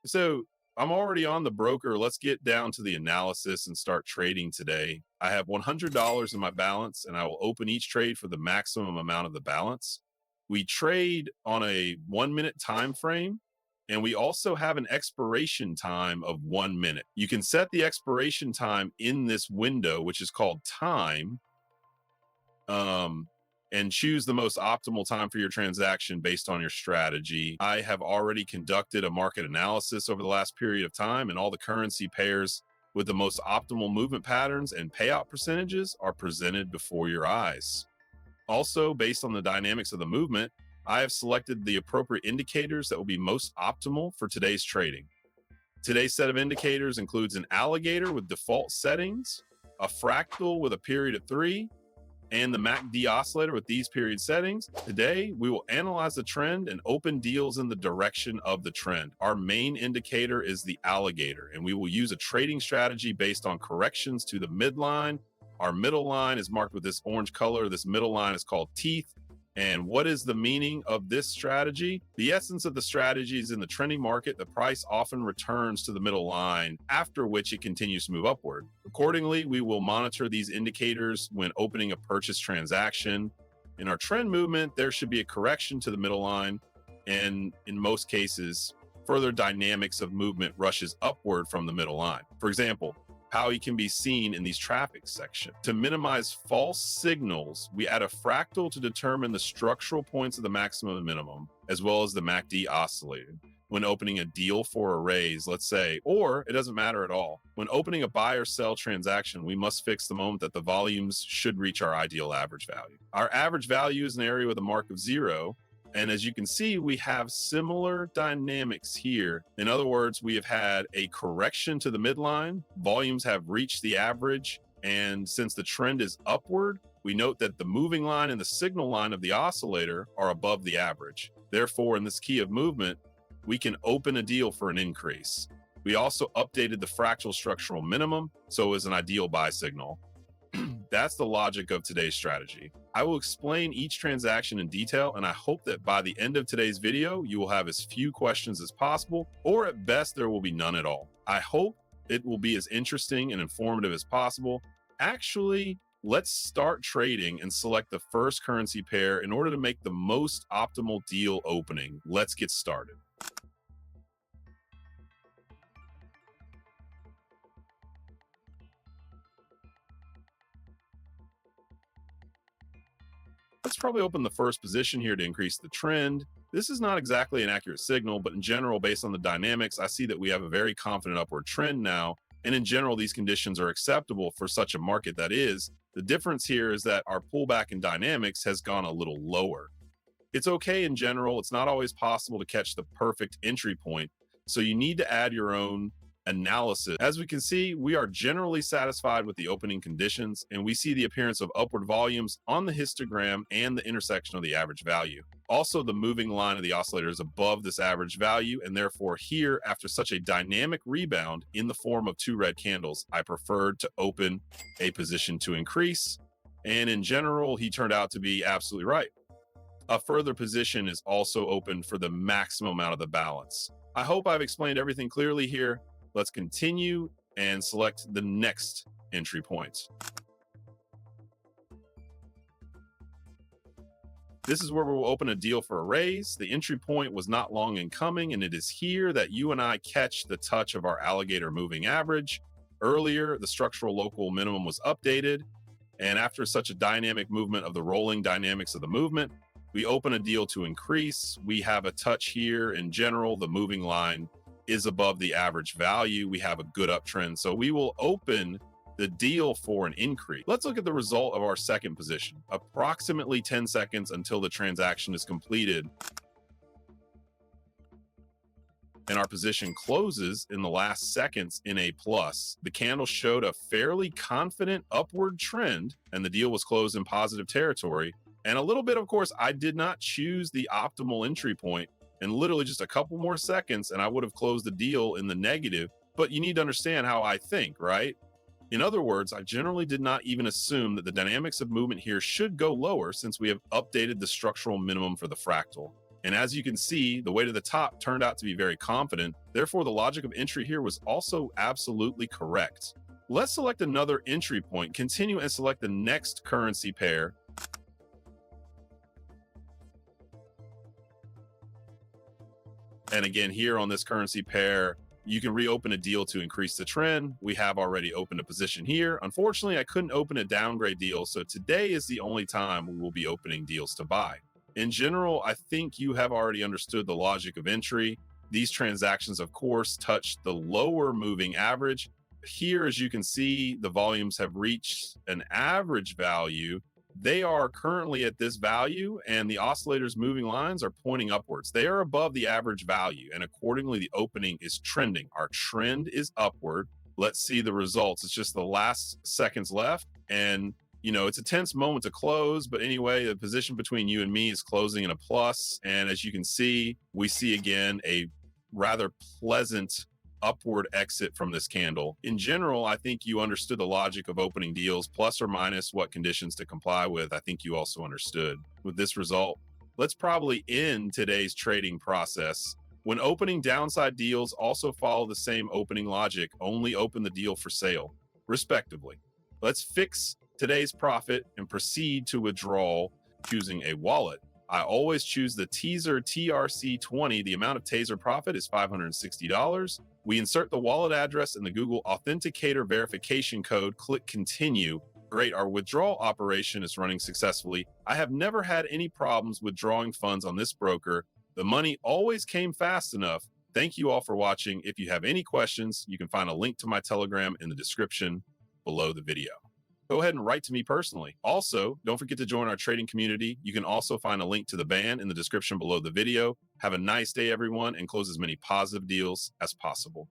So I'm already on the broker. Let's get down to the analysis and start trading today. I have $100 in my balance and I will open each trade for the maximum amount of the balance. We trade on a 1 minute time frame and we also have an expiration time of 1 minute. You can set the expiration time in this window, which is called time. Um, and choose the most optimal time for your transaction based on your strategy. I have already conducted a market analysis over the last period of time, and all the currency pairs with the most optimal movement patterns and payout percentages are presented before your eyes. Also, based on the dynamics of the movement, I have selected the appropriate indicators that will be most optimal for today's trading. Today's set of indicators includes an alligator with default settings, a fractal with a period of 3, and the MACD oscillator with these period settings. Today, we will analyze the trend and open deals in the direction of the trend. Our main indicator is the alligator, and we will use a trading strategy based on corrections to the midline. Our middle line is marked with this orange color. This middle line is called teeth. And what is the meaning of this strategy? The essence of the strategy is in the trending market, the price often returns to the middle line, after which it continues to move upward. Accordingly, we will monitor these indicators when opening a purchase transaction. In our trend movement, there should be a correction to the middle line. And in most cases, further dynamics of movement rushes upward from the middle line. For example, how he can be seen in these traffic sections. To minimize false signals, we add a fractal to determine the structural points of the maximum and minimum, as well as the MACD oscillator. When opening a deal for a raise, let's say, or it doesn't matter at all. When opening a buy or sell transaction, we must fix the moment that the volumes should reach our ideal average value. Our average value is an area with a mark of 0. And as you can see, we have similar dynamics here. In other words, we have had a correction to the midline. Volumes have reached the average. And since the trend is upward, we note that the moving line and the signal line of the oscillator are above the average. Therefore, in this key of movement, we can open a deal for an increase. We also updated the fractal structural minimum, so as an ideal buy signal. That's the logic of today's strategy. I will explain each transaction in detail, and I hope that by the end of today's video, you will have as few questions as possible, or at best, there will be none at all. I hope it will be as interesting and informative as possible. Actually, let's start trading and select the first currency pair in order to make the most optimal deal opening. Let's get started. Let's probably open the first position here to increase the trend. This is not exactly an accurate signal, but in general, based on the dynamics, I see that we have a very confident upward trend now. And in general, these conditions are acceptable for such a market that is. The difference here is that our pullback in dynamics has gone a little lower. It's okay in general. It's not always possible to catch the perfect entry point. So you need to add your own analysis. As we can see, we are generally satisfied with the opening conditions, and we see the appearance of upward volumes on the histogram and the intersection of the average value. Also, the moving line of the oscillator is above this average value, and therefore here, after such a dynamic rebound in the form of 2 red candles, I preferred to open a position to increase. And in general, he turned out to be absolutely right. A further position is also open for the maximum amount of the balance. I hope I've explained everything clearly here. Let's continue and select the next entry point. This is where we'll open a deal for a raise. The entry point was not long in coming, and it is here that you and I catch the touch of our alligator moving average. Earlier, the structural local minimum was updated, and after such a dynamic movement of the rolling dynamics of the movement, we open a deal to increase. We have a touch here. In general, the moving line is above the average value. We have a good uptrend. So we will open the deal for an increase. Let's look at the result of our second position. Approximately 10 seconds until the transaction is completed and our position closes in the last seconds in a plus. The candle showed a fairly confident upward trend and the deal was closed in positive territory. And a little bit, of course, I did not choose the optimal entry point, and literally just a couple more seconds and I would have closed the deal in the negative. But you need to understand how I think, right? In other words, I generally did not even assume that the dynamics of movement here should go lower since we have updated the structural minimum for the fractal. And as you can see, the way to the top turned out to be very confident. Therefore, the logic of entry here was also absolutely correct. Let's select another entry point, continue and select the next currency pair. And again, here on this currency pair, you can reopen a deal to increase the trend. We have already opened a position here. Unfortunately, I couldn't open a downgrade deal, so today is the only time we will be opening deals to buy. In general, I think you have already understood the logic of entry. These transactions, of course, touch the lower moving average. Here, as you can see, the volumes have reached an average value. They are currently at this value, and the oscillator's moving lines are pointing upwards. They are above the average value, and accordingly, the opening is trending. Our trend is upward. Let's see the results. It's just the last seconds left, and it's a tense moment to close, but anyway, the position between you and me is closing in a plus. And as you can see, we see again a rather pleasant upward exit from this candle. In general, I think you understood the logic of opening deals, plus or minus what conditions to comply with. I think you also understood. With this result, let's probably end today's trading process. When opening downside deals, also follow the same opening logic, only open the deal for sale, respectively. Let's fix today's profit and proceed to withdrawal choosing a wallet. I always choose the Teaser TRC20. The amount of Taser profit is $560. We insert the wallet address and the Google Authenticator verification code. Click continue. Great, our withdrawal operation is running successfully. I have never had any problems withdrawing funds on this broker. The money always came fast enough. Thank you all for watching. If you have any questions, you can find a link to my Telegram in the description below the video. Go ahead and write to me personally. Also, don't forget to join our trading community. You can also find a link to the band in the description below the video. Have a nice day, everyone, and close as many positive deals as possible.